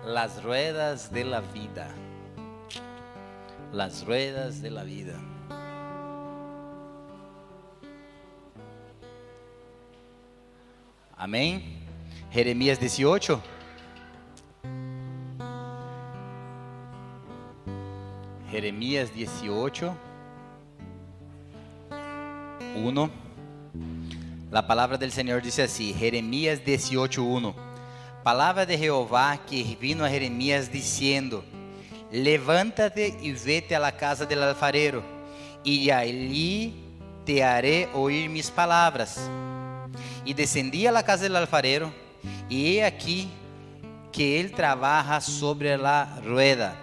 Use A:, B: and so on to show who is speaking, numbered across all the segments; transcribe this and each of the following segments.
A: Las ruedas de la vida. Las ruedas de la vida. Amém? Jeremías 18. Jeremías 18, 1. La palabra del Señor dice así, Jeremías 18, 1. Palabra de Jehová que vino a Jeremías diciendo, levántate y vete a la casa del alfarero, y allí te haré oír mis palabras. Y descendí a la casa del alfarero, y he aquí que él trabaja sobre la rueda,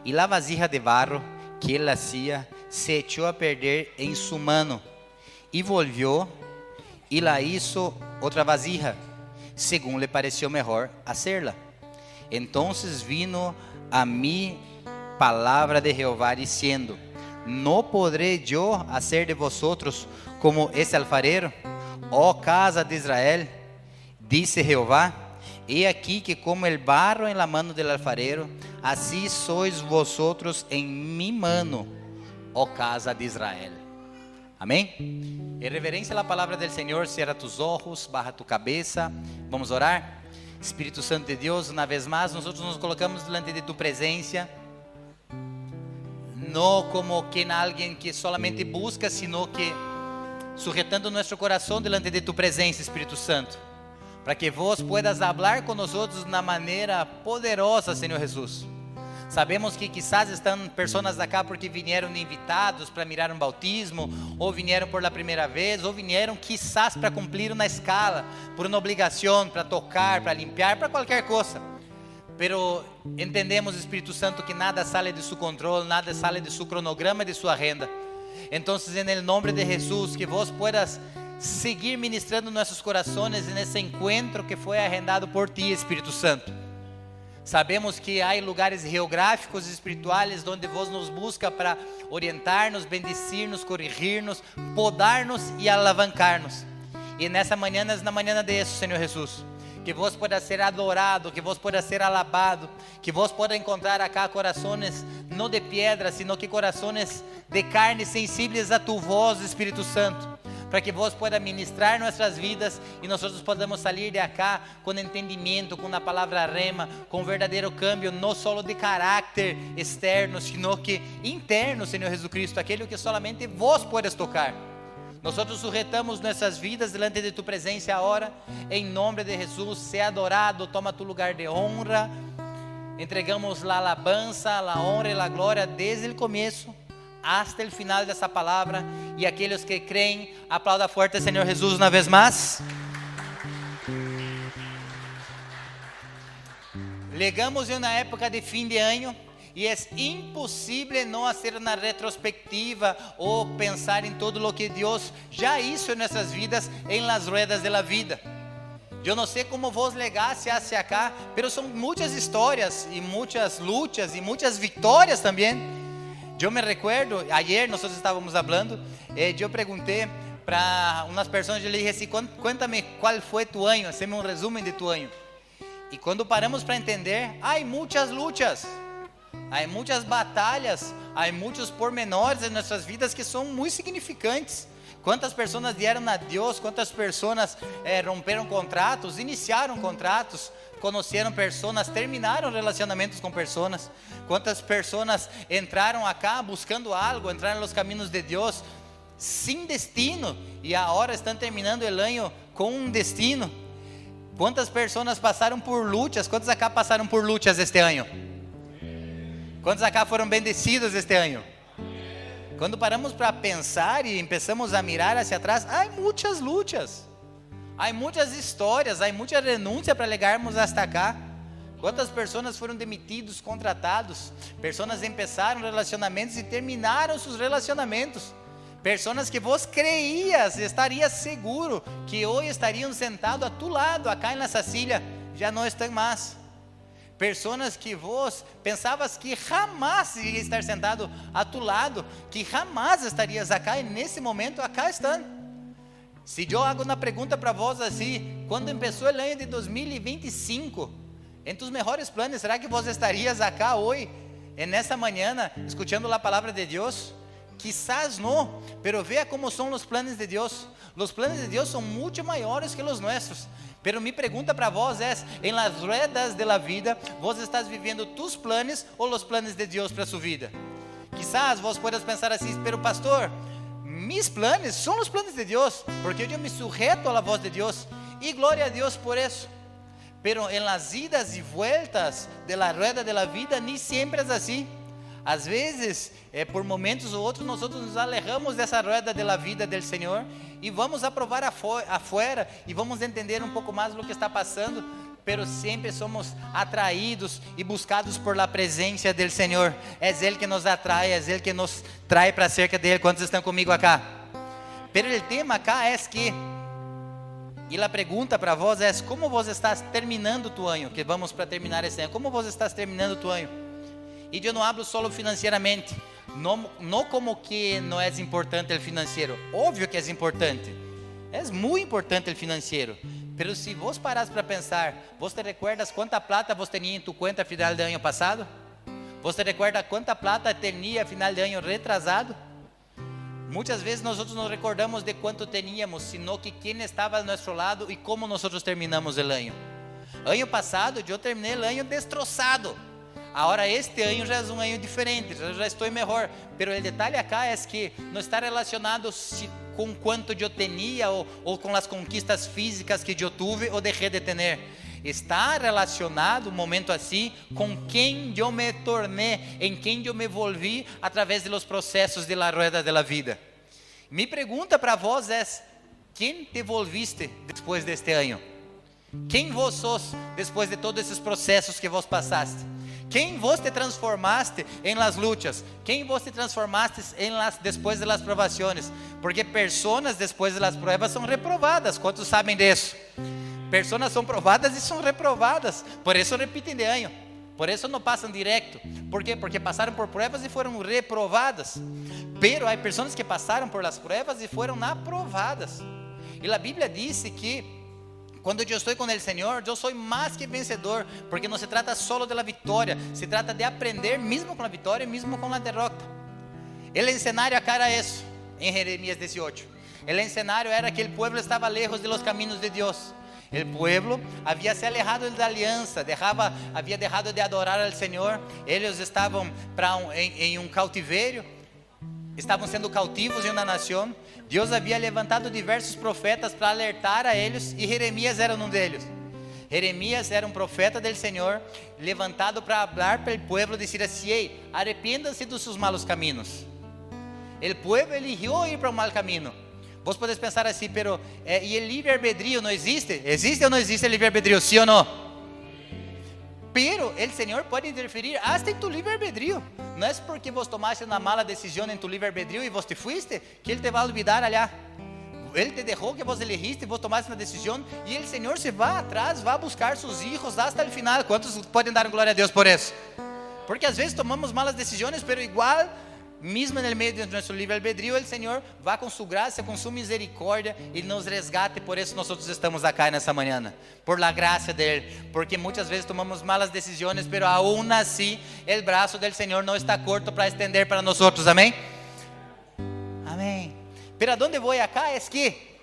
A: y la vasija de barro que él hacía se echó a perder en su mano, y volvió y la hizo otra vasija, según le pareció mejor hacerla. Entonces vino a mí palabra de Jehová diciendo, ¿no podré yo hacer de vosotros como ese alfarero, oh casa de Israel? Dice Jehová, he aquí que como el barro en la mano del alfarero, así sois vosotros en mi mano, oh casa de Israel. Amém? Em reverência à palavra do Senhor, cierra tus ojos, baja tu cabeça, vamos orar. Espírito Santo de Deus, uma vez mais, nós nos colocamos diante de tu presença, não como quem alguém que solamente busca, sino que sujetando nosso coração diante de tu presença, Espírito Santo, para que vos puedas hablar com nós outros de uma maneira poderosa, Senhor Jesus. Sabemos que quizás estão pessoas acá porque vieram invitados para mirar um bautismo, ou vieram por la primeira vez, ou vieram quizás para cumprir uma escala, por uma obrigação, para tocar, para limpiar, para qualquer coisa. Pero entendemos, Espírito Santo, que nada sale de su controle, nada sale de su cronograma, de sua agenda. Então, em el nome de Jesus, que vos puedas seguir ministrando nossos corações nesse encontro que foi agendado por ti, Espírito Santo. Sabemos que há lugares geográficos e espirituais onde vos nos busca para orientar-nos, bendecir-nos, corrigir-nos, podar-nos e alavancar-nos. E nessa manhã, na manhã de isso, Senhor Jesus, que vos pueda ser adorado, que vos pueda ser alabado, que vos pueda encontrar acá corações não de pedra, sino que corações de carne sensíveis a tu voz, Espírito Santo, para que vos pueda ministrar nossas vidas e nós podamos sair de acá com entendimento, com a palavra rema, com verdadeiro câmbio, não só de caráter externo, sino que interno, Senhor Jesus Cristo, aquele que solamente vos podes tocar. Nós sujetamos nossas vidas diante de tu presença agora, em nome de Jesus, seja adorado, toma tu lugar de honra, entregamos a alabança, a honra e a glória desde o começo hasta el final dessa palavra, e aqueles que creem, aplauda forte, Senhor Jesus, uma vez mais. Chegamos em uma época de fim de ano, e é impossível não fazer uma retrospectiva ou pensar em todo o que Deus já hizo em nossas vidas, em las ruedas de la vida. Eu não sei como vos legasse hacia acá, pero são muitas histórias, e muitas lutas, e muitas vitórias também. Eu me recuerdo, ayer nós estávamos falando, eu perguntei para umas pessoas, eu lhe disse assim, cuéntame qual foi tu ano, haceme um resumo de tu ano. E quando paramos para entender, há muitas lutas, há muitas batalhas, há muitos pormenores em nossas vidas que são muito significantes. Quantas pessoas vieram a Deus, quantas pessoas romperam contratos, iniciaram contratos, conheceram pessoas, terminaram relacionamentos com pessoas. Quantas pessoas entraram acá buscando algo, entraram nos caminhos de Deus sem destino e agora estão terminando o ano com um destino. Quantas pessoas passaram por lutas? Quantos acá passaram por lutas este ano? Quantos acá foram bendecidos este ano? Quando paramos para pensar e começamos a mirar hacia atrás, há muitas lutas, há muitas histórias, há muita renúncia para chegarmos hasta cá. Quantas pessoas foram demitidos, contratados, pessoas começaram relacionamentos e terminaram seus relacionamentos, pessoas que vos creias, estaria seguro que hoje estariam sentados a tu lado, acá nessa silla, já não estão mais. Pessoas que vos pensavas que jamais iria estar sentado a tu lado, que jamais estarias acá, e nesse momento acá estão. Se eu hago uma pergunta para vós assim, quando começou o ano de 2025, En tus mejores planes, ¿será que vos estarías acá hoy, en esta mañana, escuchando la palabra de Dios? Quizás no, pero vea cómo son los planes de Dios. Los planes de Dios son mucho maiores que los nuestros. Pero mi pregunta para vos es, en las ruedas de la vida, ¿vos estás viviendo tus planes o los planes de Dios para su vida? Quizás vos puedas pensar así, pero pastor, mis planes son los planes de Dios, porque yo me sujeto a la voz de Dios, y gloria a Dios por eso. Pero en las idas y vueltas de la rueda de la vida, ni siempre es así. Às vezes, por momentos ou outros, nós nos alejamos dessa rueda da vida do Senhor e vamos aprovar afuera e vamos entender um pouco mais do que está passando, pero sempre somos atraídos e buscados por la presença do Senhor. É Ele que nos atrai, é Ele que nos trai para cerca dele. Quantos estão comigo acá? Pero o tema acá é que, e a pergunta para vós é: como vos estás terminando tu ano? Que vamos para terminar esse ano. Como vos estás terminando tu ano? E eu não hablo solo financeiramente, não como que não é importante o financeiro. Óbvio que é importante, é muito importante o financeiro. Pero se vos parás para pensar, vos te recuerdas quanta plata vos tinha em tu conta final do ano passado? Vos te recuerda quanta plata tinha final do ano retrasado? Muitas vezes nós nos recordamos de quanto teníamos, sino que quem estava ao nosso lado e como nós terminamos o ano. Ano passado eu terminei o ano destroçado. Agora este ano já é um ano diferente, já estou melhor. Pero o detalhe acá é que não está relacionado com quanto eu tinha ou com as conquistas físicas que eu tive ou deixei de ter. Está relacionado um momento assim com quem eu me tornei, em quem eu me volvi através dos processos de la rueda de la vida. Mi pergunta para vós é: quem te volviste depois deste ano? Quem vos sos depois de todos esses processos que vos passaste? Quem vos te transformaste em las luchas? Quem vos te transformaste depois de las provações? Porque personas depois de las pruebas são reprovadas. Quantos sabem disso? Personas são provadas e são reprovadas. Por isso repitem de ano. Por isso não passam direto. ¿Por quê? Porque passaram por pruebas e foram reprovadas. Pero há pessoas que passaram por las pruebas e foram aprovadas. E a Bíblia diz que quando eu estou com o Senhor, eu sou mais que vencedor, porque não se trata solo de la vitória, se trata de aprender mesmo com a vitória, mesmo com a derrota. O cenário acá era isso, em Jeremias 18. O cenário era que o povo estava lejos de los caminos de Deus. O povo havia se alejado da aliança, havia deixado de adorar ao Senhor. Eles estavam em um cautiveiro, estavam sendo cautivos em uma nação. Deus havia levantado diversos profetas para alertar a eles, e Jeremias era um deles. Jeremias era um profeta do Senhor, levantado para falar para o povo, dizer assim: ei, arrependam-se dos seus malos caminhos. O povo eligiu ir para o mau caminho. Vos podeis pensar assim, pero e o livre-arbedrio não existe? Existe ou não existe o livre-arbedrio, sim ou não? Pero o Senhor pode interferir hasta em tu livre-arbedrio. Não é porque vos tomaste uma mala decisão em tu livre-arbedrio e vos te fuiste, que Ele te vai olvidar allá. Ele te deixou que vos elegiste e vos tomaste uma decisão, e o Senhor se vai atrás, vai buscar seus filhos hasta o final. Quantos podem dar glória a Deus por isso? Porque às vezes tomamos malas decisões, pero igual, mesmo no meio de nosso livre-albedrio, o Senhor vai com sua graça, com sua misericórdia e nos resgate. Por isso nós estamos aqui nessa manhã, por la graça dele, porque muitas vezes tomamos malas decisões, pero aún assim o braço do Senhor não está corto para estender para nós. Amém? Amém. Pero aonde vou acá é que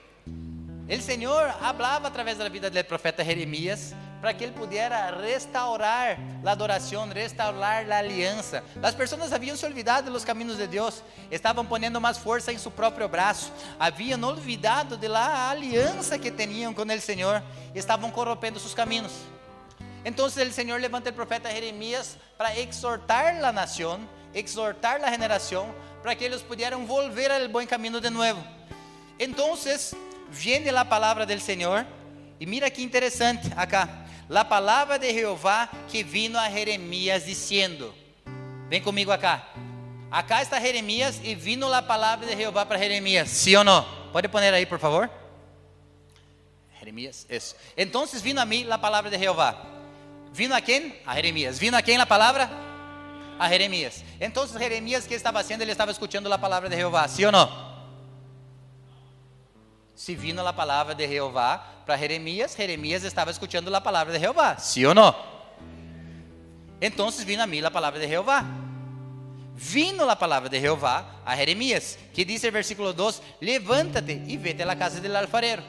A: o Senhor falava através da vida do profeta Jeremias, para que ele pudesse restaurar a adoração, restaurar a aliança. As pessoas haviam se olvidado dos caminhos de Deus, estavam ponendo mais força em seu próprio braço, haviam olvidado da aliança que tinham com o Senhor, estavam corrompendo seus caminhos. Então o Senhor levanta o profeta Jeremias para exortar a nação, exortar a generação, para que eles pudieran volver ao bom caminho de novo. Então, viene a palavra do Senhor, e mira que interessante acá, a palavra de Jeová que vino a Jeremias dizendo, vem comigo acá. Acá está Jeremias e vino a palavra de Jeová para Jeremias, sim ou não? Pode poner aí, por favor. Jeremias, isso. Então vino a mim a palavra de Jeová. Vino a quem? A Jeremias. Vino a quem a palavra? A Jeremias. Então Jeremias, que estava haciendo? Ele estava escutando a palavra de Jeová, sim ou não? Se vino a palavra de Jeová para Jeremias, Jeremias estava escutando a palavra de Jeová, sim ou não? Entonces vino a mí la palabra de Jehová. Vino la palabra de Jehová a Jeremías, que dice el versículo 2, levántate y vete a la casa del alfarero.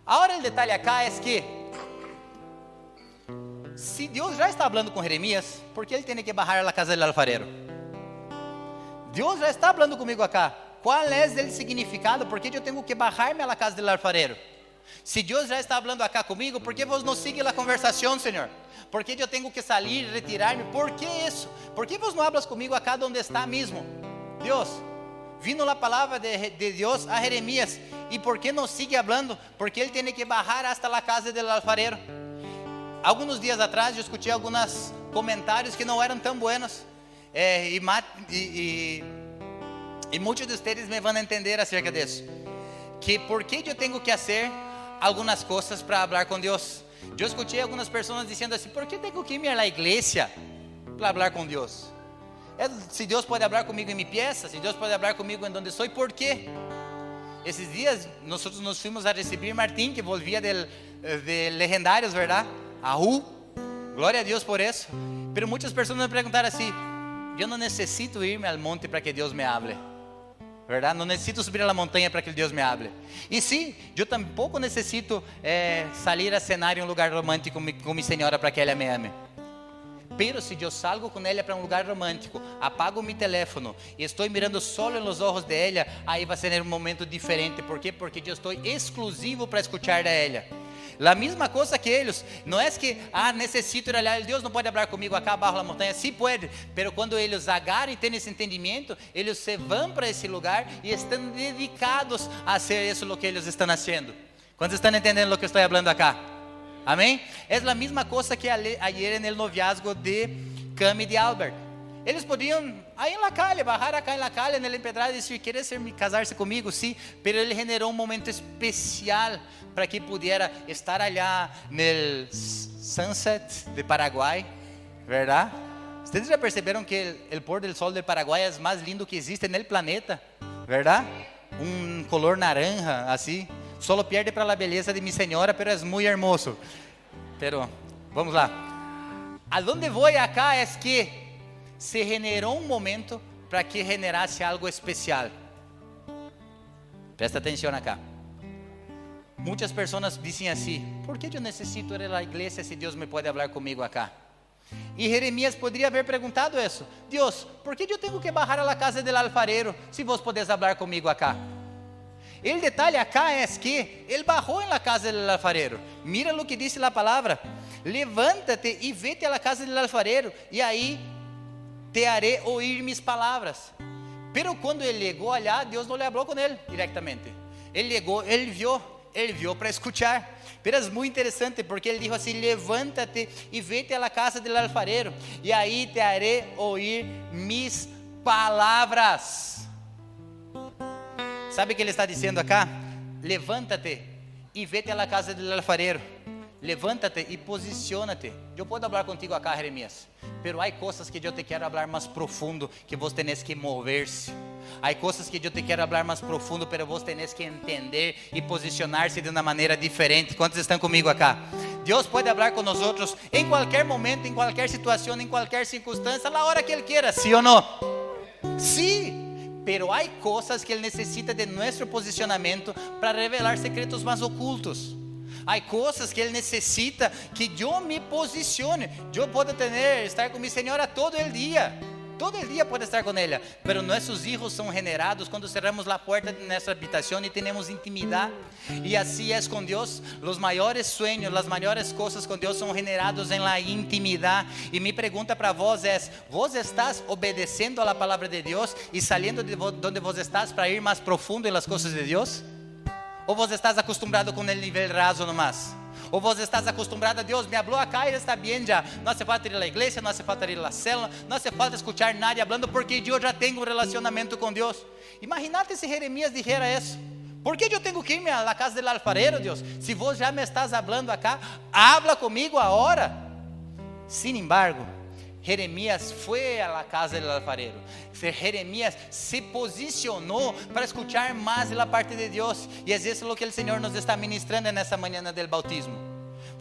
A: Ahora el detalle acá es que, si Dios já está hablando com Jeremias, ¿por que ele tem que bajar a la casa del alfarero? Deus já está falando comigo acá. Qual é o significado? Por que eu tenho que bajar-me a la casa del alfarero? Se Deus já está falando acá comigo, por que vos não sigue a conversação, Senhor? Por que eu tenho que sair, retirar-me? Por que isso? Por que vos não hablas comigo acá onde está mesmo? Deus, vino a palavra de Deus a Jeremias, e por que não sigue falando? Porque ele tem que bajar hasta la casa del alfarero. Alguns dias atrás eu escutei alguns comentários que não eram tão buenos, e muitos de vocês me vão entender acerca disso. Que por que eu tenho que fazer algumas coisas para falar com Deus? Eu escutei algumas pessoas dizendo assim: por que tenho que ir à igreja para falar com Deus? Se Deus pode falar comigo em minha peça, se Deus pode falar comigo em onde sou, por quê? Esses dias nós nos fomos a receber Martín, que volvia de Legendários, verdade? A glória a Deus por isso. Mas muitas pessoas me perguntaram assim: eu não necessito irme ao monte para que Deus me hable, verdade? Não necessito subir a montanha para que Deus me hable. E sim, eu tampouco necessito sair a cenar em lugar romântico com minha senhora para que ela me ame. Pero se eu salgo com ela para lugar romântico, apago meu telefone e estou mirando solo nos olhos de ela, aí vai ser um momento diferente. Por quê? Porque eu estou exclusivo para escutar de ela. La mesma coisa que eles, não é que necessito ir allá, Deus não pode falar comigo acá abaixo da montanha, sim pode, pero quando eles agarram e têm esse entendimento, eles se vão para esse lugar e estão dedicados a fazer isso que eles estão fazendo. Quantos estão entendendo o que eu estou falando acá? Amém? É a mesma coisa que ayer no noviazgo de Cam e de Albert. Eles podiam aí na calle, bajar acá na calle, na empedrada e dizer: ¿quieres casar-se comigo? Sim, pero ele generou um momento especial para que pudiera estar allá no sunset de Paraguai, verdade? Vocês já perceberam que o pôr do sol de Paraguai é mais lindo que existe no planeta, verdade? Um color naranja, assim. Solo pierde para a beleza de minha senhora, pero é muito hermoso. Pero, vamos lá. A donde vou acá é que se generou um momento para que generasse algo especial. Presta atenção acá. Muitas pessoas dizem assim: por que eu necessito ir à igreja se Deus me pode falar comigo acá? E Jeremias poderia haver perguntado isso: Deus, por que eu tenho que bajar a la casa del alfarero se vos podes falar comigo acá? O detalhe acá é que ele bajou na casa del alfarero. Mira o que diz a palavra: levántate e vete a la casa del alfarero, e aí te haré oír mis palavras. Pero quando ele chegou allá, Deus não le falou com ele diretamente. Ele chegou, ele viu para escuchar. Pero é muito interessante porque ele disse assim: levántate e vete a la casa del alfarero, e aí te haré oír mis palavras. Sabe o que ele está dizendo acá? Levántate e vete a la casa del alfarero. Levántate e posiciona-te. Eu posso falar contigo acá, Jeremias, pero há coisas que eu te quero falar mais profundo, que vos tenés que mover-se. Há coisas que eu te quero falar mais profundo, pero vos tenés que entender e posicionar-se de uma maneira diferente. Quantos estão comigo acá? Deus pode falar com nós outros em qualquer momento, em qualquer situação, em qualquer circunstância, na hora que Ele queira, sim ou não? Sim. Pero há coisas que Ele necessita de nosso posicionamento para revelar secretos mais ocultos. Há coisas que Ele necessita que eu me posicione. Eu posso estar com minha senhora todo o dia. Todo el día puede estar con ella, pero nuestros hijos son generados cuando cerramos la puerta de nuestra habitación y tenemos intimidad. Y así es con Dios. Los mayores sueños, las mayores cosas con Dios son generados en la intimidad. Y mi pregunta para vos es: ¿vos estás obedeciendo a la palabra de Dios y saliendo de donde vos estás para ir más profundo en las cosas de Dios? ¿O vos estás acostumbrado con el nivel raso nomás? Ou você está acostumbrado a Deus me falou acá e está bem já. Não hace falta ir à igreja, não hace falta ir à célula, não hace falta escuchar nadie falando, porque eu já tenho um relacionamento com Deus. Imagínate se Jeremias dijera isso: por que eu tenho que ir à casa del alfarero, Deus? Se vos já me estás falando acá, habla comigo agora. Sin embargo, Jeremias foi à casa del alfarero. Jeremias se posicionou para escuchar mais a parte de Deus. E é isso o que o Senhor nos está ministrando nessa manhã del bautismo.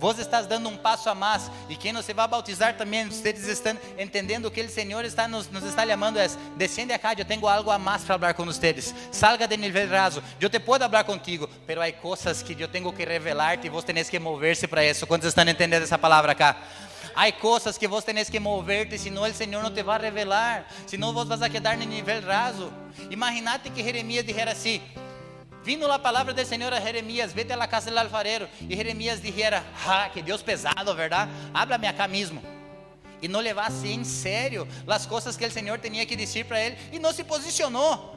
A: Vos estás dando um passo a mais. E quem nos vai bautizar também, vocês estão entendendo que o Senhor está nos está chamando é: descende acá, eu tenho algo a mais para falar com vocês. Salga de nível raso. Eu te posso falar contigo, pero há coisas que eu tenho que revelar-te e vos tenés que mover-se para isso. Quantos estão entendendo essa palavra acá? Há coisas que vos tenés que moverte, senão o Senhor não te vai revelar. Senão vos vas a quedar no nível raso. Imaginate que Jeremias dijera assim: vindo a palavra do Senhor a Jeremias, vete a la casa del alfarero. E Jeremias dijera: que Deus pesado, verdade? Háblame acá mesmo. E não levasse em sério as coisas que o Senhor tinha que dizer para ele. E não se posicionou.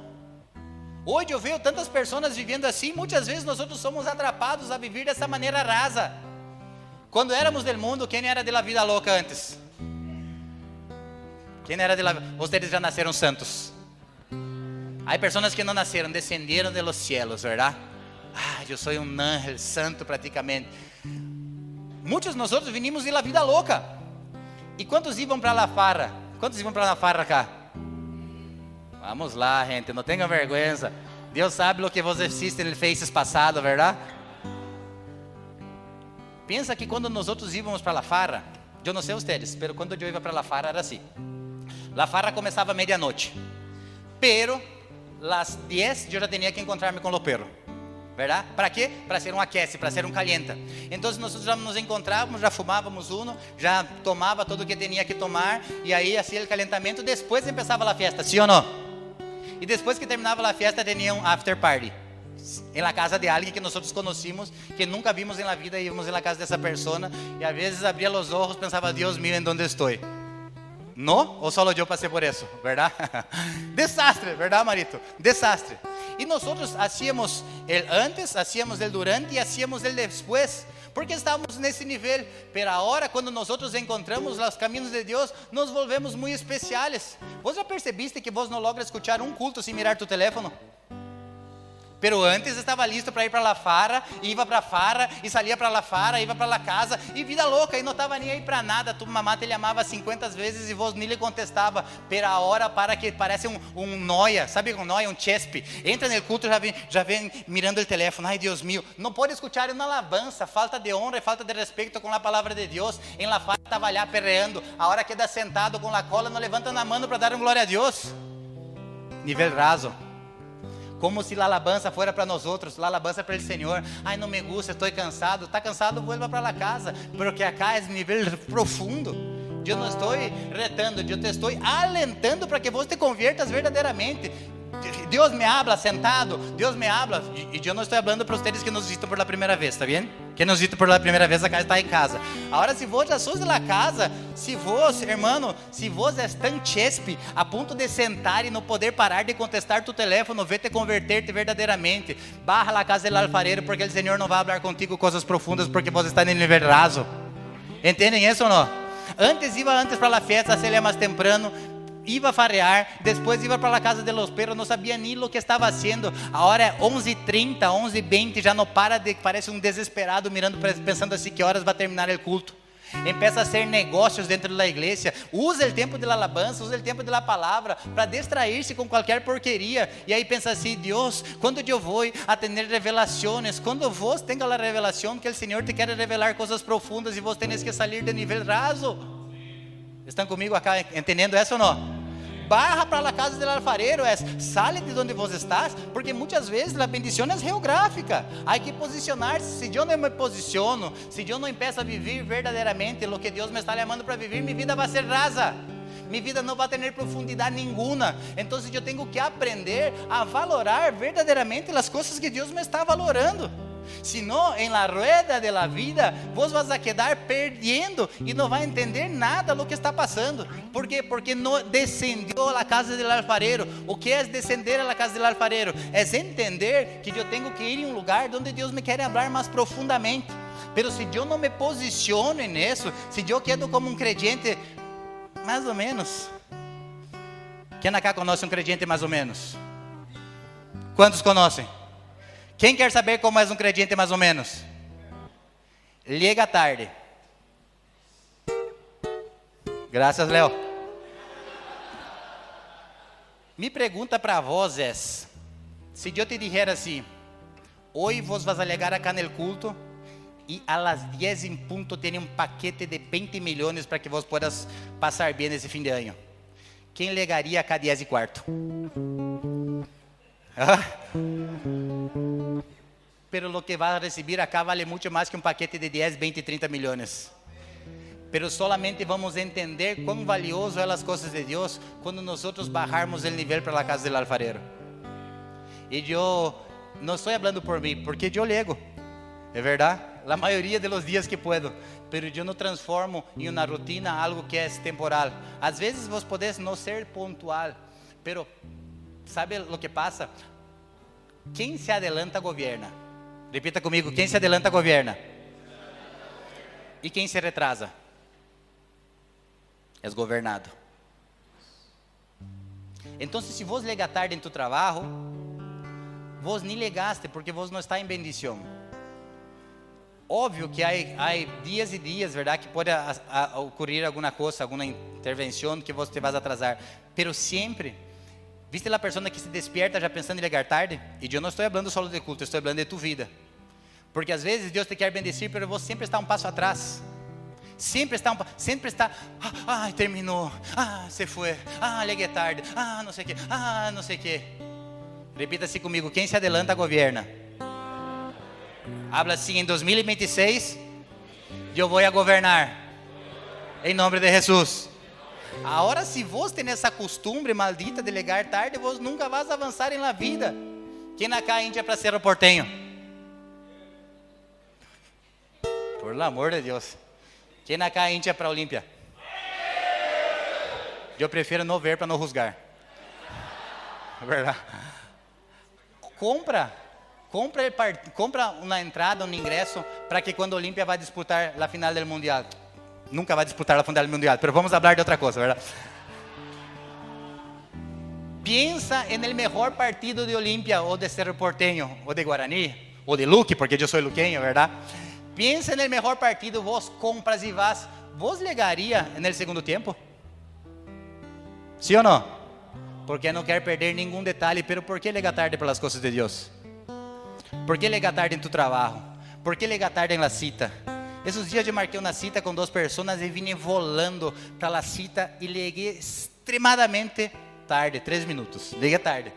A: Hoje eu vejo tantas pessoas vivendo assim. Muitas vezes nós somos atrapados a viver dessa maneira rasa. Quando éramos do mundo, quem era de la vida louca antes? Quem era de la... Vocês já nasceram santos. Há pessoas que não nasceram, descenderam de los cielos, verdade? Eu sou um ángel santo praticamente. Muitos de nós vinimos de la vida louca. E quantos iam para la farra? Quantos iam para la farra cá? Vamos lá, gente, não tenham vergonha. Deus sabe o que você fizeste no Faces passado, verdade? Pensa que quando nós íamos para la farra, eu não sei vocês, mas quando eu ia para la farra era assim. La farra começava meia-noite, pero las 10 eu já tinha que encontrar-me com o perro, verdade? Para quê? Para ser um aquece, para ser um calienta. Então nós já nos encontrávamos, já fumávamos uno, já tomava tudo o que tinha que tomar, e aí assim o calentamento, depois começava a festa, sim ou não? E depois que terminava a festa, tinha um after party. Em la casa de alguém que nós conhecíamos, que nunca vimos em la vida, íamos em la casa dessa pessoa, e às vezes abria os olhos, pensava: Deus mío, em onde estou? Não? Ou só eu passei por isso, verdade? Desastre, verdade, Marito? Desastre. E nós hacíamos el antes, hacíamos el durante e hacíamos el después, porque estávamos nesse nível. Pero agora, quando nós encontramos os caminhos de Deus, nos volvemos muito especiais. Vos já percebiste que vos não logra escuchar um culto sem mirar tu teléfono? Pero antes estava listo para ir para la farra, e ia para a farra, e saía para la farra, ia para la casa, e vida louca, e não estava nem aí para nada. Tu mamá te amava 50 vezes e vos nem lhe contestava. Pero a hora para que parece um noia, sabe um noia, um chespe. Entra no culto, já vem mirando o telefone. Ai, Deus mío, não pode escutar uma alabança, falta de honra e falta de respeito com a palavra de Deus. Em la farra estava lá perreando, a hora queda sentado com la cola, não levanta na mão para dar um glória a Deus. Nível raso. Como se a alabança fora para nós outros, a alabança para o Senhor. Ai, não me gusta, estou cansado. Está cansado, vuelva para la casa. Porque acá é nível profundo. Eu não estou retando, eu te estou alentando para que você te conviertas verdadeiramente. Deus me habla sentado, Deus me habla. E eu não estou falando para vocês que nos visitam por la primeira vez, está bem? Que nos visitam por la primeira vez, acá está em casa. Agora, se vos já sos de la casa, se vos, hermano, se vos és tão chespe, a ponto de sentar e não poder parar de contestar tu teléfono, ver te converter-te verdadeiramente, barra la casa del alfarero, porque o Senhor não vai falar contigo coisas profundas, porque vos está em nível raso. Entendem isso ou não? Antes para la festa, se ele é mais temprano, iba a farrear, depois iba para a casa de los perros, não sabia nem o que estava fazendo. A hora é 11h30, 11h20, já não para de, parece um desesperado mirando, pensando assim, que horas vai terminar o culto. Empieza a hacer negócios dentro da igreja. Usa o tempo de alabança, usa o tempo de la palavra para distrair-se com qualquer porqueria. E aí pensa assim: Deus, quando eu vou a ter revelações? Quando vos tenha a revelação que o Senhor te quer revelar coisas profundas e vos tenés que sair de nível raso. Estão comigo acá entendendo essa ou não? Barra para a casa do alfarero é: sale de onde vos estás, porque muitas vezes a bendição é geográfica. Há que posicionar-se. Se eu não me posiciono, se eu não empeço a viver verdadeiramente o que Deus me está chamando para viver, minha vida vai ser rasa. Minha vida não vai ter profundidade nenhuma. Então eu tenho que aprender a valorar verdadeiramente as coisas que Deus me está valorando. Senão, em la rueda de la vida, vos vas a quedar perdendo e não vai entender nada do que está passando. ¿Por quê? Porque não descendeu a casa do alfarero. O que é descender a casa do alfarero? É entender que eu tenho que ir em um lugar onde Deus me quer falar mais profundamente. Pero se eu não me posiciono nisso, se eu quedo como um crente mais ou menos. Quem acá conhece um crente mais ou menos? Quantos conhecem? Quem quer saber como é um crente mais ou menos? Liga tarde. Graças, Léo. Me pergunta para vós é: se eu te disser assim, hoje vos vas a llegar acá no culto, y a las 10 en punto tiene un paquete de 20 millones para que vos puedas pasar bien ese fin de año. ¿Quién llegaría acá a 10 y cuarto? ¿Ah? Pero lo que va a recibir acá vale mucho más que un paquete de 10, 20, 30 millones. Pero solamente vamos a entender cuán valioso son las cosas de Dios cuando nosotros bajarmos el nivel para la casa del alfarero. Y yo no estoy hablando por mí, porque yo lego, es verdad, la mayoría de los días que puedo, pero yo no transformo en una rutina algo que es temporal. Às vezes vos podés no ser puntual, pero ¿sabe lo que pasa? Quem se adelanta gobierna. Repita comigo, quem se adelanta gobierna. E quem se retrasa é governado. Então, se vos lega tarde em tu trabalho, vos nem legaste, porque vos não está em bendição. Óbvio que há dias e dias, verdade, que pode ocorrer alguma coisa, alguma intervenção que vos te vas a atrasar. Pero sempre, viste a pessoa que se despierta já pensando em legar tarde? E eu não estou falando só de culto, estou falando de tu vida. Porque às vezes Deus te quer bendecir, pero vos sempre está um passo atrás. Sempre está, terminou, se foi, leguei tarde, não sei o que, não sei o que. Repita assim comigo, quem se adelanta governa. Habla assim, em 2026, eu vou a governar, em nome de Jesus. Agora, se vos tem essa costumbre maldita de legar tarde, vos nunca vas avançar em la vida. Quem acá Índia para ser portenho? Por amor de Deus. Quem acá Índia para Olímpia? Eu prefiro não ver para não juzgar. É verdade. Compra uma entrada, um ingresso, para que quando a Olímpia vai disputar a final do Mundial. Nunca vai disputar a final do Mundial, mas vamos falar de outra coisa, verdade? Piensa en el mejor partido de Olímpia, ou de Cerro Porteño, ou de Guarani, ou de Luque, porque eu sou luqueño, verdade? Piensa en el mejor partido, vos compras e vas. ¿Vos llegaría en el segundo tiempo? ¿Sí o no? Porque não quer perder nenhum detalhe. Pero ¿por qué llega tarde para las cosas de Dios? ¿Por qué llega tarde en tu trabajo? ¿Por qué llega tarde en la cita? Esos dias eu marquei uma cita com 2 pessoas e vim volando para a cita e liguei extremadamente tarde, 3 minutos. Liguei tarde.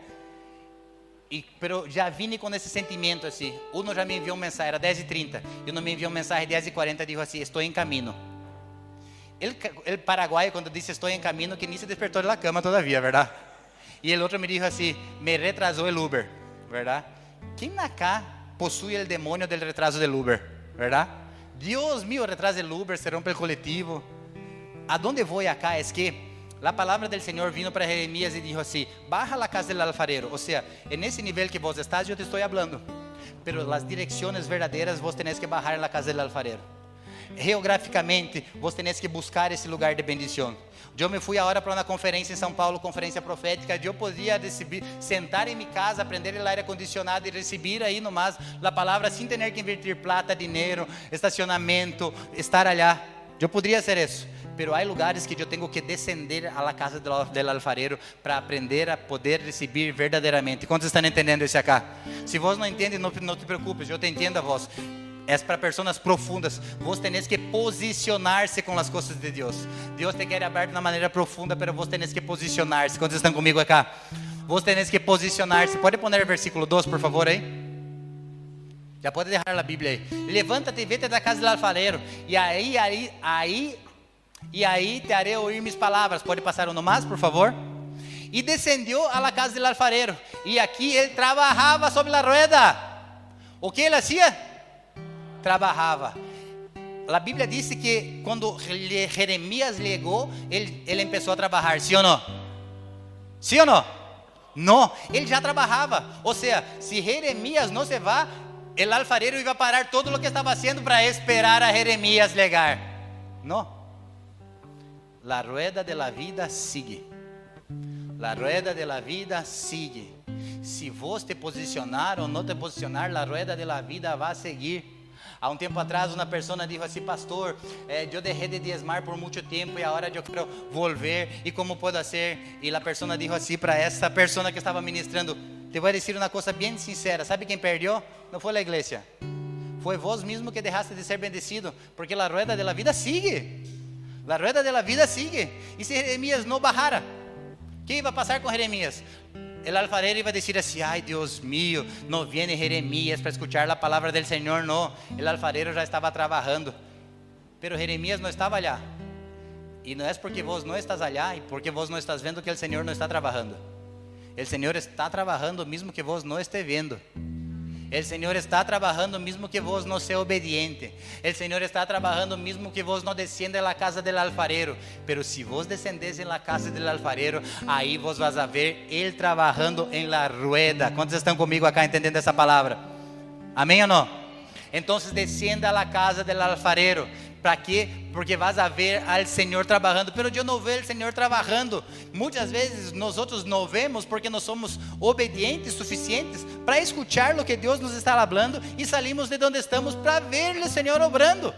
A: Pero já vim com esse sentimento assim. Um já me enviou uma mensagem, era 10h30. E um me enviou uma mensagem 10h40 e disse assim: estou em caminho. Ele paraguaio, quando disse estou em caminho, que nem se despertou da cama todavia, verdade? E o outro me disse assim: me retrasou o Uber, verdade? Quem acá possui o demônio do retraso do Uber, verdade? Deus mío, retraso do Uber, se rompe o coletivo. A donde vou acá é que a palavra do Senhor vino para Jeremias e disse assim: baja a la casa del alfarero. Ou seja, nesse nível que vos estás, eu te estou falando. Pero as direções verdadeiras vos tenés que bajar a la casa del alfarero. Geograficamente, vos tenés que buscar esse lugar de bendição. Eu me fui agora para uma conferência em São Paulo, conferência profética. Eu podia sentar em minha casa, aprender o ar acondicionado e receber aí nomás a palavra sem ter que invertir plata, dinheiro, estacionamento, estar allá. Eu poderia ser isso. Pero há lugares que eu tenho que descender a la casa del alfarero para aprender a poder receber verdadeiramente. Quantos estão entendendo isso acá? Se vos não entendem, não te preocupes, eu te entendo a vós. É para pessoas profundas. Vos tenés que posicionar-se com as coisas de Deus. Deus te quer abrir de uma maneira profunda, pero vos tenés que posicionar-se. Quantos estão comigo acá? Vos tenés que posicionar-se. Pode poner o versículo 2, por favor, aí? Já pode deixar a Bíblia aí. Levanta-te e vete da casa do alfarero. E aí te haré oír mis palavras. Pode passar um mais, por favor? E descendeu a la casa do alfarero. E aqui ele trabalhava sobre a rueda. O que ele fazia? Trabalhava. A Bíblia diz que quando Jeremias chegou, ele começou a trabalhar. Sim ou não? Sim ou não? Não, ele já trabalhava. Ou seja, se Jeremias não se vá, o alfarero ia parar todo o que estava fazendo para esperar a Jeremias chegar. Não. La rueda de la vida sigue. La rueda de la vida sigue. Se vos te posicionar ou não te posicionar, la rueda de la vida vai seguir. Há tempo atrás, uma pessoa disse assim: pastor, eu deixei de diezmar por muito tempo e agora eu quero volver. E como pode ser? E a pessoa disse assim para essa pessoa que estava ministrando: te vou dizer uma coisa bem sincera. Sabe quem perdeu? Não foi a igreja, Foi vos mesmo que deixaste de ser bendecido, porque a rueda de la vida sigue. A rueda de la vida sigue. E se Jeremias não bajara, o que ia passar com Jeremias? O alfarero iba a decir así: ay Dios mío, no viene Jeremías para escuchar la palabra del Señor. No, el alfarero já estava trabajando, pero Jeremías não estava allá. E não é porque vos não estás allá e porque vos não estás vendo que o Senhor não está trabalhando. O Senhor está trabalhando mesmo que vos não esteja vendo. O Senhor está trabalhando mesmo que vos não seja obediente. O Senhor está trabalhando mesmo que vos não descienda na casa del alfarero. Pero se vos descendes na casa del alfarero, aí vos vas a ver Ele trabalhando em la rueda. Quantos estão comigo acá entendendo essa palavra? Amém ou não? Então descienda a la casa del alfarero. ¿Para quê? Porque vas a ver al Senhor trabalhando. Pero eu não vejo o Senhor trabalhando. Muitas vezes nós não vemos porque não somos obedientes suficientes para escuchar o que Deus nos está falando e salimos de onde estamos para ver o Senhor obrando.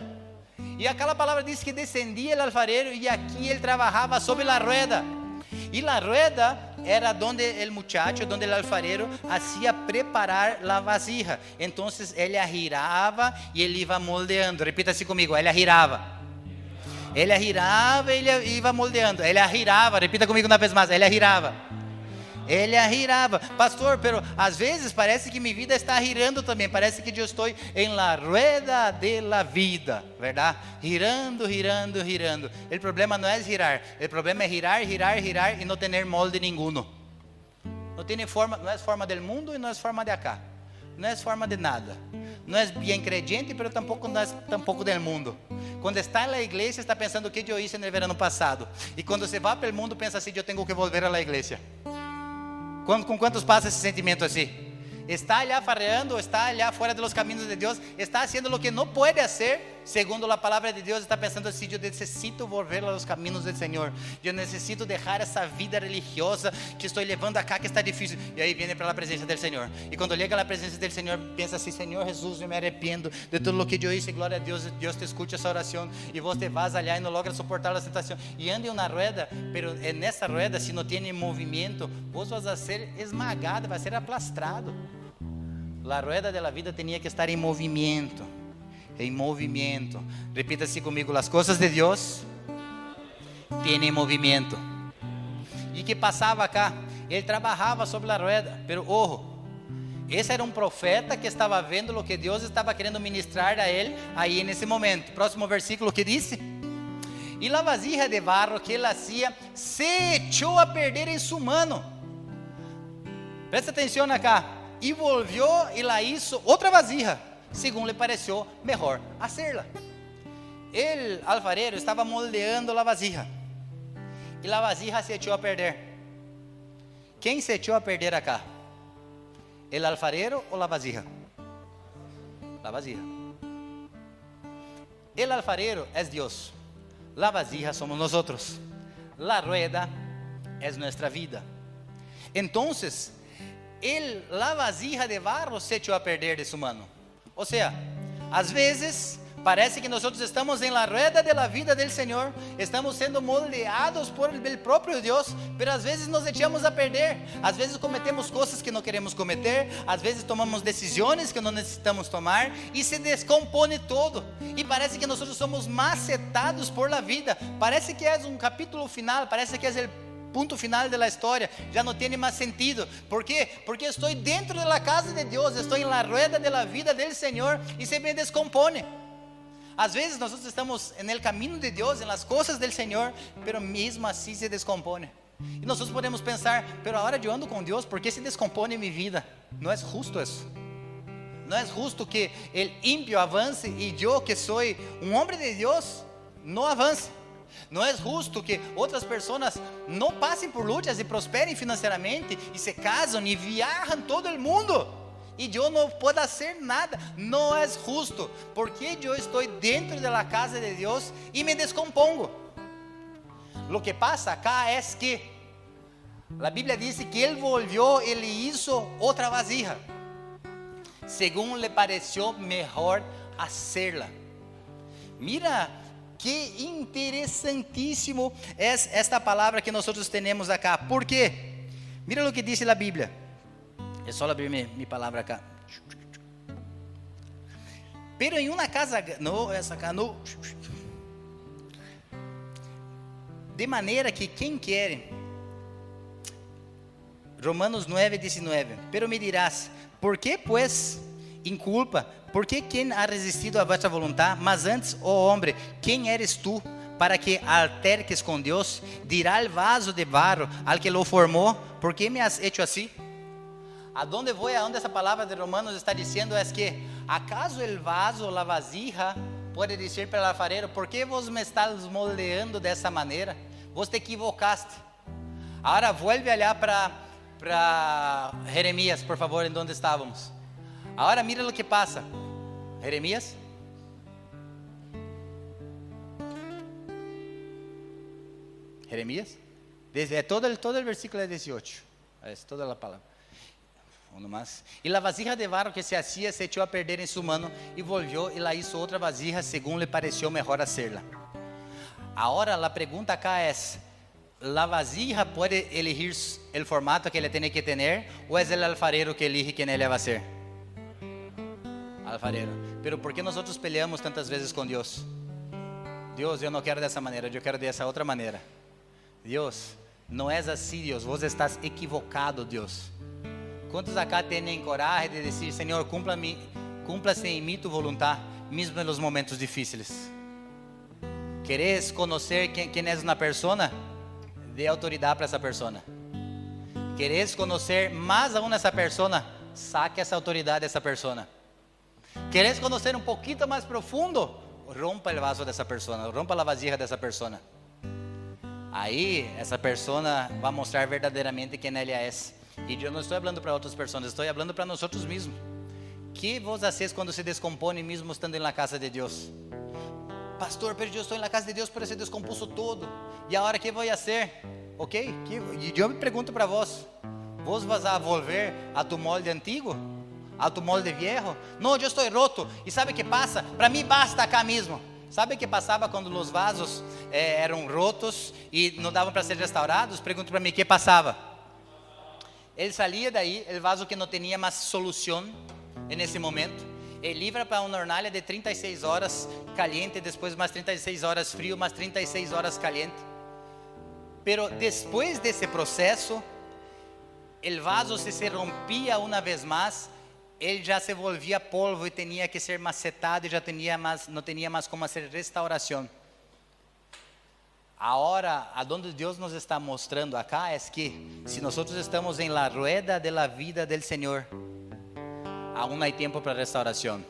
A: E aquela palavra diz que descendia o alfarero e aqui ele trabalhava sobre a rueda. E a rueda era donde el muchacho, donde el alfarero hacía preparar la vasija. Entonces ella giraba y él iba moldeando. Repita así conmigo: ella giraba. Ella giraba y ella iba moldeando. Ella giraba, repita comigo uma vez mais: ella giraba. Ella girava. Pastor, pero às vezes parece que minha vida está girando também. Parece que eu estou em la rueda de la vida, verdade? Girando, girando, girando. O problema não é girar. O problema é girar, girar, girar e não ter molde nenhum. Não tem forma, não é forma do mundo e não é forma de acá. Não é forma de nada. Não é bem creyente, pero tampoco não é tampoco del mundo. Quando está na igreja, está pensando o que eu hice no verano passado. E quando se vai para o mundo, pensa assim: eu tenho que volver à igreja. Com quantos passa esse sentimento assim? Está allá farreando, está allá fora dos caminhos de Deus, está haciendo lo que não pode fazer, segundo a palavra de Deus, está pensando assim: eu necessito volver aos caminhos do Senhor, eu necessito deixar essa vida religiosa que estou levando acá, que está difícil. E aí vem para a presença do Senhor, e quando chega na presença do Senhor, pensa assim: Senhor Jesus, eu me arrependo de tudo o que eu hice, glória a Deus, Deus te escuta essa oração, e você vas allá e não logra suportar a tentação, e anda em uma rueda, pero nessa rueda, se não tem movimento, vos vas a ser esmagado, vai ser aplastrado. A rueda da vida tinha que estar em movimento. Em movimento. Repita-se comigo: as coisas de Deus têm movimento. E que passava cá? Ele trabalhava sobre a rueda. Pero ojo, esse era um profeta que estava vendo o que Deus estava querendo ministrar a ele aí nesse momento. Próximo versículo que disse: e a vasija de barro que ele hacía se echou a perder em sua mano. Presta atenção acá. E volvió e la hizo outra vasija, según le pareció mejor hacerla. El alfarero estava moldeando a vasija, e a vasija se echou a perder. Quem se echou a perder acá? El alfarero ou a vasija? La vasija. El alfarero es Dios, la vasija somos nosotros, la rueda es nuestra vida. Entonces, la vasija de barro se echou a perder de sua mano. Ou seja, às vezes parece que nós estamos em la rueda de la vida del Senhor, estamos sendo moldeados por el próprio Deus, pero às vezes nos echamos a perder. Às vezes cometemos coisas que não queremos cometer, às vezes tomamos decisões que não necessitamos tomar e se descompone todo. E parece que nós somos macetados por la vida. Parece que é um capítulo final, parece que é o ponto final da história, já não tem mais sentido. Por quê? Porque estou dentro da casa de Deus, estou em la rueda da vida del Senhor e se me descompone. Às vezes nós estamos no caminho de Deus, nas coisas do Senhor, pero mesmo assim se descompone. E nós podemos pensar: pero a hora eu ando com Deus, por que se descompone minha vida? Não é justo isso. Não é justo que o ímpio avance e eu, que sou um homem de Deus, não avance. Não é justo que outras pessoas não passem por lutas e prosperem financeiramente e se casam e viajam todo o mundo e eu não posso fazer nada. Não é justo, porque eu estou dentro da casa de Deus e me descompongo. Lo que passa acá é que a Bíblia diz que ele volvió, ele hizo outra vasija, según le pareció mejor hacerla. Mira, que interessantíssimo é esta palavra que nós temos acá. Por quê? Mira o que diz a Bíblia. É só abrir minha palavra acá. Pero em uma casa, não, essa casa não. De maneira que quem quer, Romanos 9:19, pero me dirás, por que pues inculpa? Por que quem ha resistido a vossa vontade? Mas antes, ó homem, quem eres tu para que alterques com Deus? Dirá el vaso de barro al que lo formou, por que me has hecho assim? Aonde vou, aonde essa palavra de Romanos está dizendo é que, acaso el vaso, la vasija, pode dizer para o alfarero, por que vos me estás moldeando dessa maneira? Vos te equivocaste. Agora, vuelve a olhar para Jeremias, por favor, em onde estávamos. Agora, mira o que passa. Jeremias. Jeremias. Todo el versículo é 18. É toda a palavra. Uno más. Y la vasija de barro que se hacía se echó a perder en su mano y volvió y la hizo otra vasija según le pareció mejor hacerla. Ahora la pregunta acá es, ¿la vasija puede elegir el formato que le tiene que tener o es el alfarero que elige quién le va a hacer? Alfarero. Pero ¿por qué nosotros peleamos tantas veces con Dios? Dios, yo no quiero de esa manera, yo quiero de esa otra manera. Dios, no es así, Dios, vos estás equivocado, Dios. Quantos acá têm coragem de dizer, Senhor, cumpla-se em mim tu vontade, mesmo nos momentos difíceis? ¿Queres conhecer quem é uma pessoa? Dê autoridade para essa pessoa. ¿Queres conhecer mais aún essa pessoa? Saque essa autoridade dessa pessoa. ¿Queres conhecer um pouquinho mais profundo? Rompa o vaso dessa pessoa, rompa a vasija dessa pessoa. Aí, essa pessoa vai mostrar verdadeiramente quem ela é. E eu não estou falando para outras pessoas, estou falando para nós mesmos. Que vos haces quando se descompõe mesmo estando na casa de Deus? Pastor, pero eu estou na casa de Deus, pero se descompuso todo. E agora que vou fazer? Ok? E eu me pergunto para vos: vos vas a volver a tu molde antigo? A tu molde viejo? Não, eu estou roto. E sabe o que passa? Para mim basta acá mesmo. Sabe o que passava quando os vasos eram rotos e não davam para ser restaurados? Pergunto para mim, o que passava? Ele saía daí, o vaso que não tinha mais solução nesse momento, ele livra para uma hornalha de 36 horas caliente, depois mais 36 horas frio, mais 36 horas caliente. Pero depois desse processo, o vaso se rompia uma vez mais, ele já se volvia polvo e tinha que ser macetado e já não tinha mais como fazer restauração. Agora, aonde Deus nos está mostrando acá é que, se nós estamos em la rueda de la vida del Senhor, aún há tempo para restauração,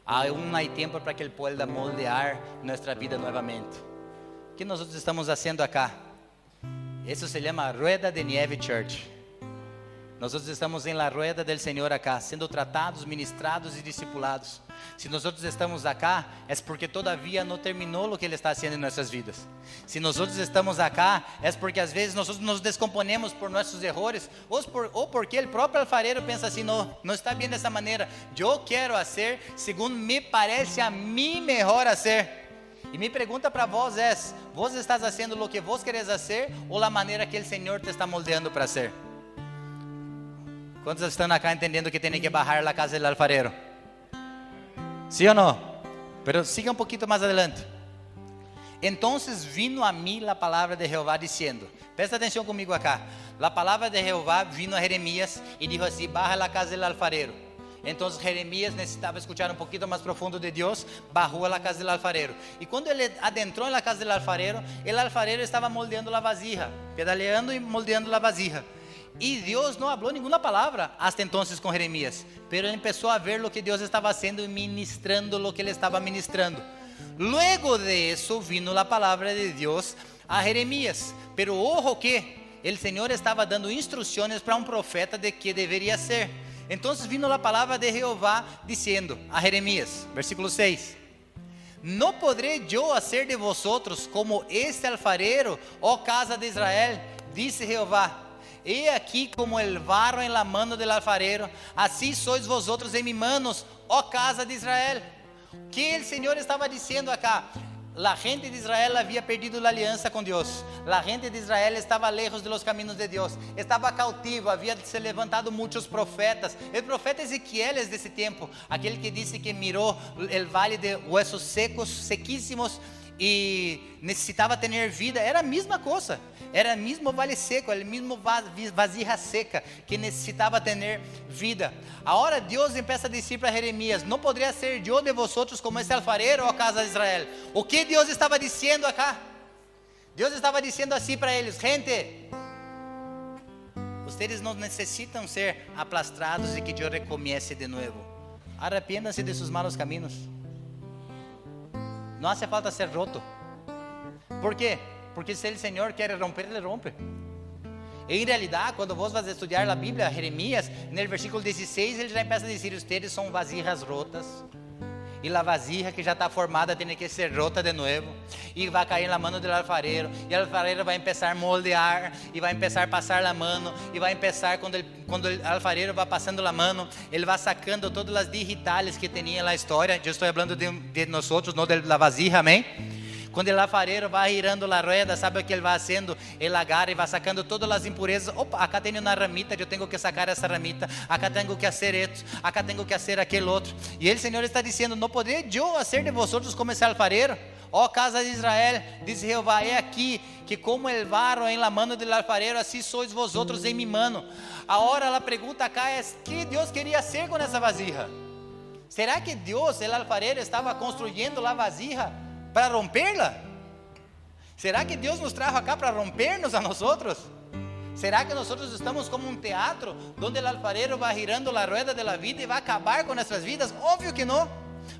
A: aún há tempo para que Ele pueda moldear nossa vida novamente. O que nós estamos fazendo acá? Isso se chama Rueda de Nieve Church. Nós estamos em la rueda del Senhor acá, sendo tratados, ministrados e discipulados. Se nós estamos acá, é porque todavia não terminou o que Ele está fazendo em nossas vidas. Se nós estamos acá, é porque às vezes nós nos descomponemos por nossos erros, ou porque o próprio alfarero pensa assim, não está bem dessa maneira. Eu quero fazer segundo me parece a mim melhor fazer. E minha pergunta para vós é: vós estás fazendo o que vós queres fazer ou a maneira que o Senhor te está moldeando para ser? Quantos estão acá entendendo que tem que bajar a casa do alfarero? ¿Sí o no? Pero siga un poquito más adelante. Entonces vino a mí la palabra de Jehová diciendo, presta atención conmigo acá, la palabra de Jehová vino a Jeremías y dijo así, baja a la casa del alfarero. Entonces Jeremías necesitaba escuchar un poquito más profundo de Dios, bajó a la casa del alfarero. Y cuando él adentró en la casa del alfarero, el alfarero estaba moldeando la vasija, pedaleando y moldeando la vasija. Y Dios no habló ninguna palabra hasta entonces con Jeremías, pero él empezó a ver lo que Dios estaba haciendo y ministrando lo que él estaba ministrando. Luego de eso vino la palabra de Dios a Jeremías, pero ojo que el Señor estaba dando instrucciones para un profeta de qué debería ser. Entonces vino la palabra de Jehová diciendo a Jeremías, versículo 6, ¿no podré yo hacer de vosotros como este alfarero, oh casa de Israel? Dice Jehová. He aquí como el barro en la mano del alfarero, así sois vosotros en mis manos, ó casa de Israel. Que el Señor estaba diciendo acá, La gente de Israel había perdido la alianza con Dios. La gente de Israel estaba lejos de los caminos de Dios. Estaba cautivo, había se levantado muchos profetas. El profeta Ezequiel es de ese tiempo, aquel que dice que miró el valle de huesos secos, sequísimos, y necesitaba tener vida. Era a mesma coisa, era o mesmo vale seco, era o mesmo vasija seca que necessitava ter vida. Agora Deus começa a dizer para Jeremias: não poderia ser eu de vosotros como esse alfarero, ó casa de Israel. O que Deus estava dizendo acá? Deus estava dizendo assim para eles: gente, vocês não necessitam ser aplastrados e que eu recomece de novo. Arrependam-se de seus malos caminhos. Não hace falta ser roto. ¿Por quê? Porque se o Senhor quer romper, Ele rompe. Em realidade, quando vos vas estudar a Bíblia, Jeremias, no versículo 16, ele já começa a dizer: ustedes são vasijas rotas. E a vasija que já está formada tem que ser rota de novo. E vai cair na mão do alfarero. E o alfarero vai começar a moldear. E vai começar a passar a mão. E vai começar, quando o alfarero vai passando a mão, ele vai sacando todas as digitales que tinha na história. Eu estou falando de nós, não da vasija, amém? Quando o alfarero vai girando a rueda, sabe o que ele vai fazendo? Ele agarra e vai sacando todas as impurezas. Opa, acá tenho uma ramita, eu tenho que sacar essa ramita. Acá tenho que fazer isso, acá tenho que fazer aquele outro. E o Senhor está dizendo: não poderia eu fazer de vosotros como esse alfarero? Ó casa de Israel, diz Jeová: é aqui que como el barro em la mano do alfarero, assim sois vosotros em mi mano. Agora a pergunta acá é: que Deus queria ser com essa vasija? Será que Deus, o alfarero, estava construindo a vasija para romperla? Será que Deus nos trajo acá para rompernos a nosotros? Será que nosotros estamos como um teatro onde o alfarero vai girando a rueda da vida e vai acabar com nossas vidas? Óbvio que não.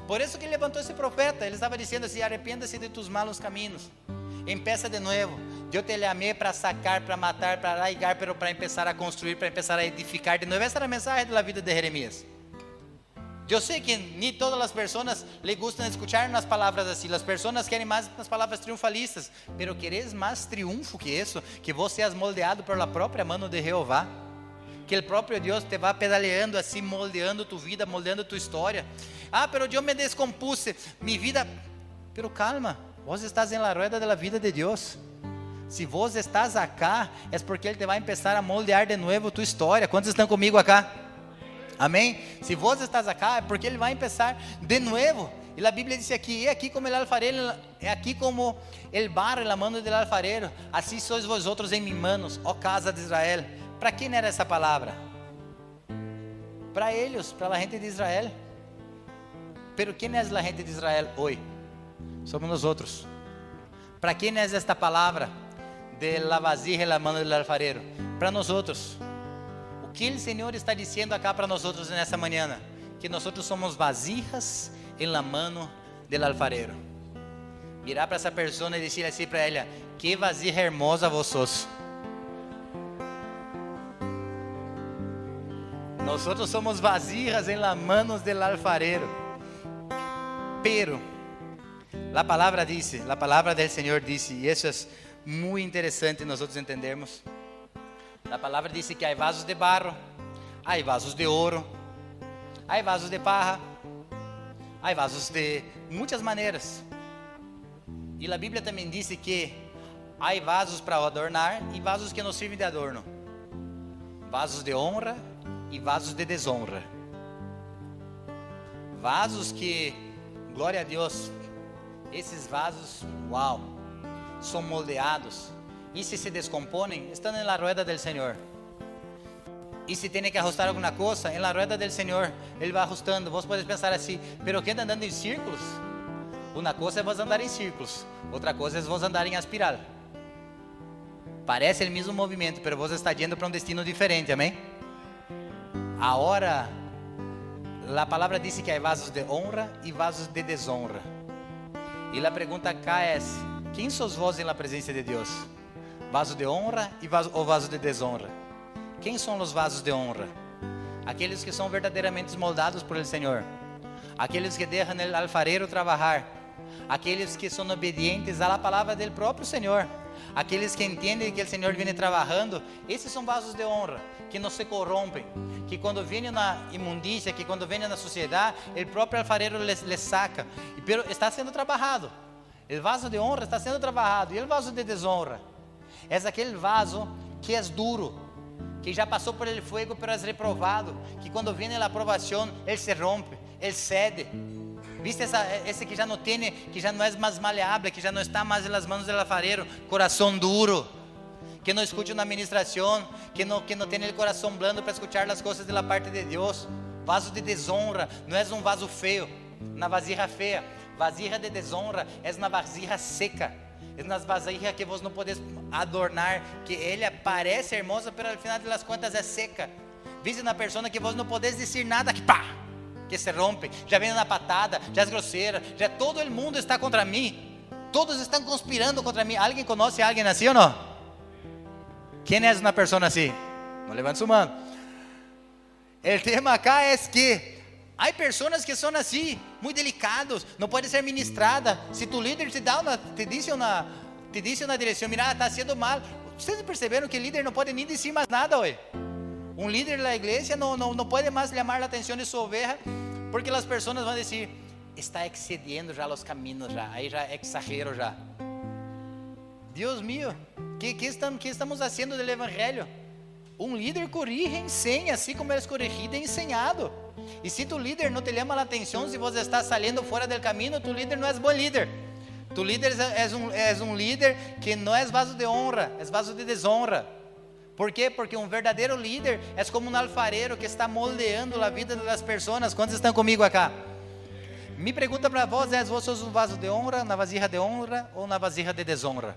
A: Por isso que levantou esse profeta. Ele estava dizendo assim: arrependa-se de tus malos caminhos, empieza de novo. Eu te chamei para sacar, para matar, para arraigar, pero para começar a construir, para começar a edificar de novo. Essa era a mensagem da vida de Jeremias. Eu sei que nem todas as pessoas les gustam escuchar umas palavras assim. As pessoas querem mais as palavras triunfalistas, pero queres mais triunfo que isso, que você seas moldeado por la própria mão de Jeová, que o próprio Deus te vá pedaleando assim, moldeando tu vida, moldeando tu história. Ah, pero eu me descompuse, mi vida. Pero calma, vos estás em la rueda de la vida de Deus. Se vos estás acá, é porque Ele te vai começar a moldear de novo tu história. Quantos estão comigo acá? Amém? Se vos estás acá, é porque Ele vai começar de novo. E a Bíblia diz aqui: é aqui como o alfarero, é aqui como el barro en la mano del alfarero, assim sois vosotros em mis manos, ó casa de Israel. Para quem era essa palavra? Para eles, para a gente de Israel. Pero quem é a gente de Israel hoje? Somos nós outros. Para quem é esta palavra de la vasija en la mano del alfarero? Para nós outros. O que o Senhor está dizendo acá para nós outros nessa manhã? Que nós outros somos vasijas em la mano del alfarero. Virar para essa pessoa e dizer assim para ela: que vasija hermosa vos sos. Nós outros somos vasijas em la manos del alfarero. Pero a palavra disse, a palavra do Senhor disse, e isso é muito interessante nós outros entendermos. A palavra disse que há vasos de barro, há vasos de ouro, há vasos de parra, há vasos de muitas maneiras. E a Bíblia também disse que há vasos para adornar e vasos que não servem de adorno. Vasos de honra e vasos de desonra. Vasos que, glória a Deus, esses vasos, uau, são moldeados. E se descompõem, estão na rueda do Senhor. E se tem que ajustar alguma coisa, na rueda do Senhor, Ele vai ajustando. Você pode pensar assim: pero que anda andando em círculos? Uma coisa é vos andar em círculos, outra coisa é vos andar em espiral. Parece o mesmo movimento, pero vos está indo para um destino diferente, amém? Agora, a palavra diz que há vasos de honra e vasos de desonra. E a pergunta cá é: quem sois vós na presença de Deus? Vaso de honra ou vaso de desonra? Quem são os vasos de honra? Aqueles que são verdadeiramente moldados por el Senhor. Aqueles que deixam o alfarero trabalhar. Aqueles que são obedientes à palavra do próprio Senhor. Aqueles que entendem que o Senhor vem trabalhando. Esses são vasos de honra, que não se corrompem. Que quando vêm na imundícia, que quando vêm na sociedade, o próprio alfarero les saca. Pero está sendo trabalhado. O vaso de honra está sendo trabalhado. E o vaso de desonra? É aquele vaso que é duro, que já passou por el fuego, pero es reprovado, que quando vem a aprovação, ele se rompe, ele cede. Viste esse que já não tem, que já não é mais maleável, que já não está mais nas mãos do alfarero, coração duro, que não escute uma administração, que não tem o coração blando para escutar as coisas da parte de Deus. Vaso de desonra não é um vaso feio, na vasija feia. Vasija de desonra é na vasija seca. É nas vasijas que você não pode adornar, que ele parece hermosa, mas al final das contas é seca. Viste na pessoa que você não pode dizer nada, que pá, que se rompe, já vem na patada, já é grosseira, já todo o mundo está contra mim, todos estão conspirando contra mim. Alguém conhece alguém assim ou não? Quem é uma pessoa assim? Não levante sua mão. O tema acá é que há pessoas que são assim, muito delicados, não pode ser ministrada. Se tu líder te disse na direção, mira, está sendo mal. Vocês perceberam que o líder não pode nem dizer mais nada hoje? Um líder da igreja não pode mais chamar a atenção de sua oveja, porque as pessoas vão dizer, está excedendo já os caminhos, já, aí já é exagero já. Deus mío, que estamos fazendo do evangelho? Um líder corrige e ensina, assim como eles corrigido e ensinado. E se tu líder não te chama a atenção, se você está saindo fora do caminho, tu líder não é bom líder. Tu líder é um líder que não é vaso de honra, é vaso de desonra. Por quê? Porque um verdadeiro líder é como um alfarero que está moldeando a vida das pessoas. Quantos estão comigo acá? Me pergunta para vós, vós sois um vaso de honra, na vasija de honra ou na vasija de desonra?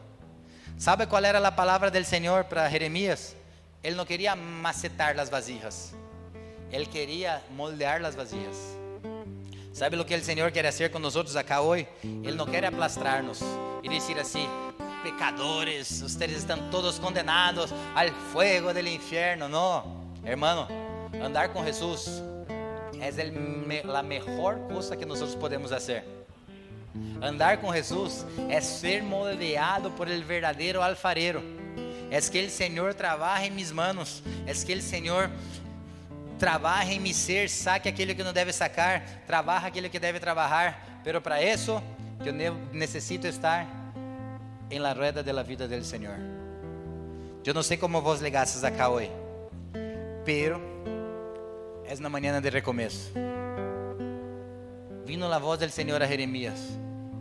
A: Sabe qual era a palavra do Senhor para Jeremias? Ele não queria macetar as vasijas, ele queria moldear as vasijas. Sabe o que o Senhor quer fazer com nós outros acá hoje? Ele não quer aplastrar-nos e dizer assim, pecadores, vocês estão todos condenados ao fuego del infierno. Não, hermano, andar com Jesus é a melhor coisa que nós podemos fazer. Andar com Jesus é ser moldeado por el verdadeiro alfarero. É que o Senhor trabalha em mis manos, é que o Senhor trabalha em mi ser, saque aquilo que não deve sacar, trabalha aquilo que deve trabalhar, pero para isso eu necessito estar em la rueda de la vida del Senhor. Eu não sei como vos ligastes acá hoje, pero é na manhã de recomeço. Vino a voz del Senhor a Jeremias,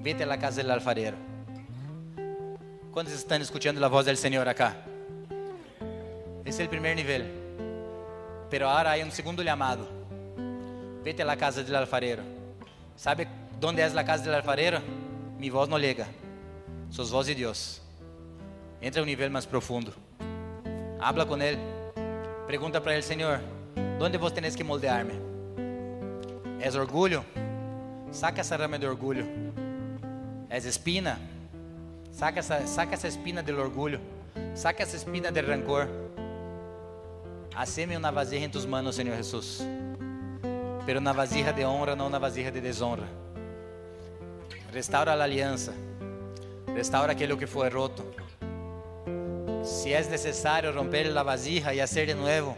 A: vete a la casa del alfarero. Quantos estão escutando a voz del Senhor acá? Esse é o primeiro nível. Pero agora há um segundo chamado. Vete a la casa del alfarero. ¿Sabe onde é a casa del alfarero? Mi voz não llega. Sos vos e Deus. Entra a um nível mais profundo. Habla com Ele. Pergunta para Ele, Senhor, onde vos tenés que moldear-me? És orgulho? Saca essa rama de orgulho. És espina? Saca essa espina do orgulho. Saca essa espina de rancor. Haceme uma vasija em tus manos, Senhor Jesus. Pero na vasija de honra, não na vasija de desonra. Restaura a aliança. Restaura aquilo que foi roto. Se é necessário romper a vasija e hacer de novo,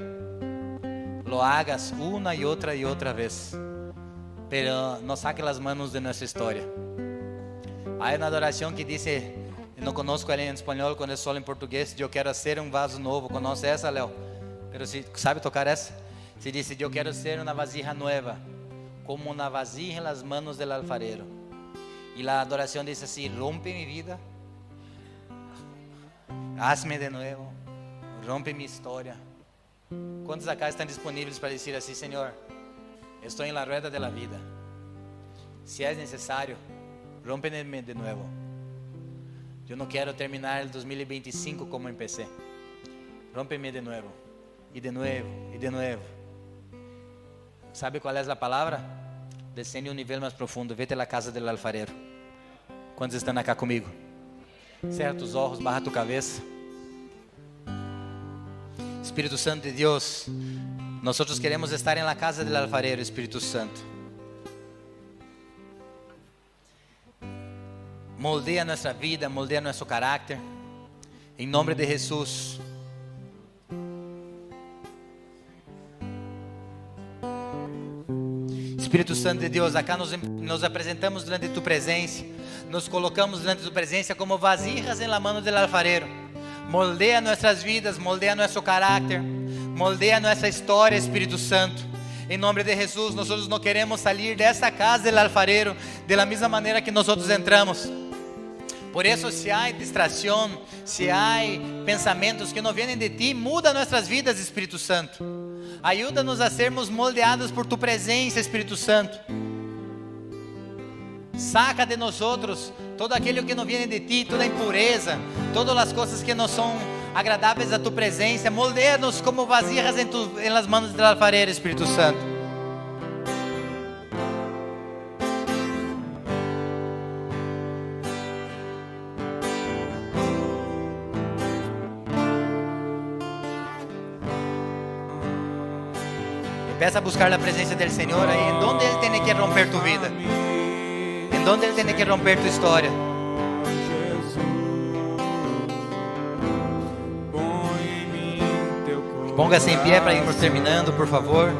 A: lo hagas una y otra vez. Pero no saque las manos de nossa história. Há uma adoração que diz, não conosco ela em espanhol, quando é só em português, eu quero ser um vaso novo. Conoce essa, Léo? Pero se sabe tocar essa? Se diz, eu quero ser uma vasija nova, como uma vasija em las manos del alfarero. E a adoração diz assim, rompe mi vida, hazme de novo, rompe mi história. Quantos acá estão disponíveis para dizer assim, Senhor, estou em la rueda de la vida, se é necessário, rompe-me de novo. Eu não quero terminar el 2025 como empecé. Rompe-me de novo, e de novo, e de novo. Sabe qual é a palavra? Descende um nível mais profundo, vete a la casa del alfarero. Quantos estão acá comigo? Cerra tus olhos, barra tu cabeça. Espírito Santo de Deus, nós queremos estar em la casa del alfarero, Espírito Santo. Moldea nossa vida, moldea nosso caráter. Em nome de Jesus. Espírito Santo de Deus, acá nos apresentamos diante de Tu presença. nos colocamos diante de tu presencia como vasijas en la mano del alfarero. Moldea nuestras vidas, moldea nuestro carácter, moldea nuestra historia, Espíritu Santo. Em nome de Jesus, nós não queremos sair desta casa del alfarero de la misma manera que nós entramos. Por isso, se há distração, se há pensamentos que não vêm de ti, muda nossas vidas, Espírito Santo. Ajuda-nos a sermos moldeados por tu presença, Espírito Santo. Saca de nós todo aquilo que não vem de ti, toda impureza, todas as coisas que não são agradáveis a tu presença. Moldeia-nos como vasijas em las manos do alfarero, Espírito Santo. Peça a buscar a presença do Senhor aí, em onde Ele tem que romper tu vida, em onde Ele tem que romper tu história. Ponga-se em pé para irmos terminando, por favor.